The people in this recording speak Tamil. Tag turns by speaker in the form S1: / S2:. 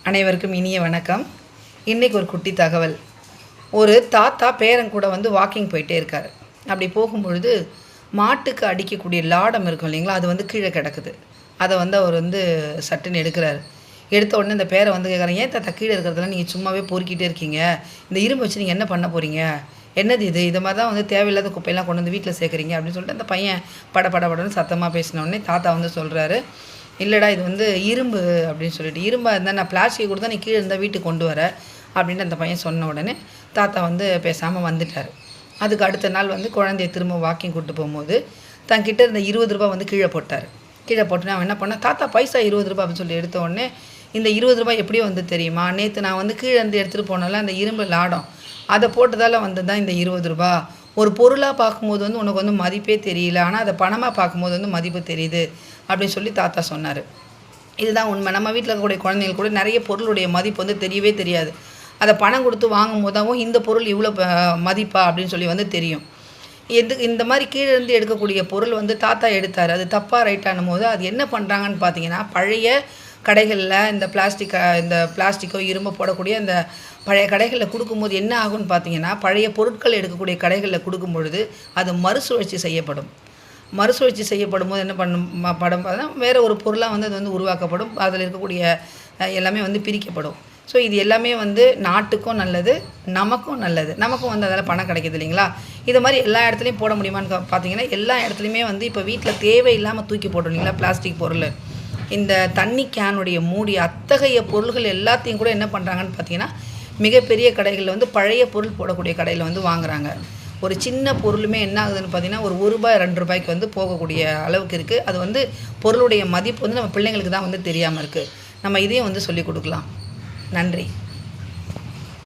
S1: அனைவருக்கும் இனிய வணக்கம். இன்றைக்கி ஒரு குட்டி தகவல். ஒரு தாத்தா பேரன் கூட வாக்கிங் போயிட்டே இருக்கார். அப்படி போகும்பொழுது மாட்டுக்கு அடிக்கக்கூடிய லாடம் இருக்கும் இல்லைங்களா, அது கீழே கிடக்குது. அதை அவர் சட்டுன்னு எடுக்கிறார். எடுத்த உடனே இந்த பேரை கேட்குறேன், ஏன் தாத்தா கீழே இருக்கிறதெல்லாம் நீங்கள் சும்மாவே பொறுக்கிட்டே இருக்கீங்க, இந்த இரும்பு வச்சு நீங்கள் என்ன பண்ண போகிறீங்க, என்னது இது மாதிரி தான் தேவையில்லாத குப்பையெல்லாம் கொண்டு வீட்டில் சேர்க்குறீங்க அப்படின்னு சொல்லிட்டு அந்த பையன் படன்னு சத்தமாக பேசினோடனே தாத்தா சொல்கிறாரு, இல்லைடா இது இரும்பு அப்படின்னு சொல்லிட்டு, இரும்பாக இருந்தால் நான் பிளாஸ்டிக் கொடுத்தா நீ கீழே இருந்தால் வீட்டுக்கு கொண்டு வர அப்படின்னு அந்த பையன் சொன்ன உடனே தாத்தா பேசாமல் வந்துட்டார். அதுக்கு அடுத்த நாள் குழந்தைய திரும்ப வாக்கிங் கூப்பிட்டு போகும்போது தங்கிட்ட இருந்த 20 ரூபா கீழே போட்டார். கீழே போட்டுனே அவன் என்ன பண்ணால், தாத்தா பைசா 20 ரூபா அப்படின்னு சொல்லி எடுத்த உடனே, இந்த 20 ரூபாய் எப்படியோ தெரியுமா, நேற்று நான் கீழே இருந்து எடுத்துகிட்டு போனால அந்த இரும்பு லாடம் அதை போட்டதால் தான் இந்த 20 ரூபா. ஒரு பொருளாக பார்க்கும்போது உனக்கு மதிப்பே தெரியல, ஆனால் அதை பணமாக பார்க்கும்போது மதிப்பு தெரியுது அப்படின்னு சொல்லி தாத்தா சொன்னார். இதுதான் உண்மை. நம்ம வீட்டில் இருக்கக்கூடிய குழந்தைங்களுக்கு கூட நிறைய பொருளுடைய மதிப்பு தெரியவே தெரியாது. அதை பணம் கொடுத்து வாங்கும் போதாவும் இந்த பொருள் இவ்வளோ மதிப்பா அப்படின்னு சொல்லி தெரியும். இந்த மாதிரி கீழே இருந்து எடுக்கக்கூடிய பொருள் தாத்தா எடுத்தார். அது தப்பாக ரைட்டானும் போது அது என்ன பண்ணுறாங்கன்னு பார்த்தீங்கன்னா, பழைய கடைகளில் இந்த பிளாஸ்டிக்கோ இரும்பு போடக்கூடிய இந்த பழைய கடைகளில் கொடுக்கும்போது என்ன ஆகும்னு பார்த்தீங்கன்னா, பழைய பொருட்கள் எடுக்கக்கூடிய கடைகளில் கொடுக்கும் பொழுது அது மறுசுழற்சி செய்யப்படும். மறுசுழற்சி செய்யப்படும் போது என்ன பார்த்தீங்கன்னா, வேறு ஒரு பொருளாக அது உருவாக்கப்படும். அதில் இருக்கக்கூடிய எல்லாமே பிரிக்கப்படும். ஸோ இது எல்லாமே நாட்டுக்கும் நல்லது, நமக்கும் நல்லது. நமக்கும் அதில் பணம் கிடைக்கிது இல்லைங்களா. இதை மாதிரி எல்லா இடத்துலையும் போட முடியுமான்னு பார்த்தீங்கன்னா, எல்லா இடத்துலையுமே இப்போ வீட்டில் தேவையில்லாமல் தூக்கி போட்டோம் இல்லைங்களா பிளாஸ்டிக் பொருள். இந்த தண்ணி கேனுடைய மூடி அத்தகைய பொருள்கள் எல்லாத்தையும் கூட என்ன பண்ணுறாங்கன்னு பார்த்தீங்கன்னா, மிகப்பெரிய கடைகளில் பழைய பொருள் போடக்கூடிய கடையில் வாங்குகிறாங்க. ஒரு சின்ன பொருளுமே என்ன ஆகுதுன்னு பார்த்தீங்கன்னா, ஒரு ரூபாய் 2 ரூபாய்க்கு போகக்கூடிய அளவுக்கு இருக்குது. அது பொருளுடைய மதிப்பு நம்ம பிள்ளைங்களுக்கு தான் தெரியாமல் இருக்குது. நம்ம இதையும் சொல்லிக் கொடுக்கலாம். நன்றி.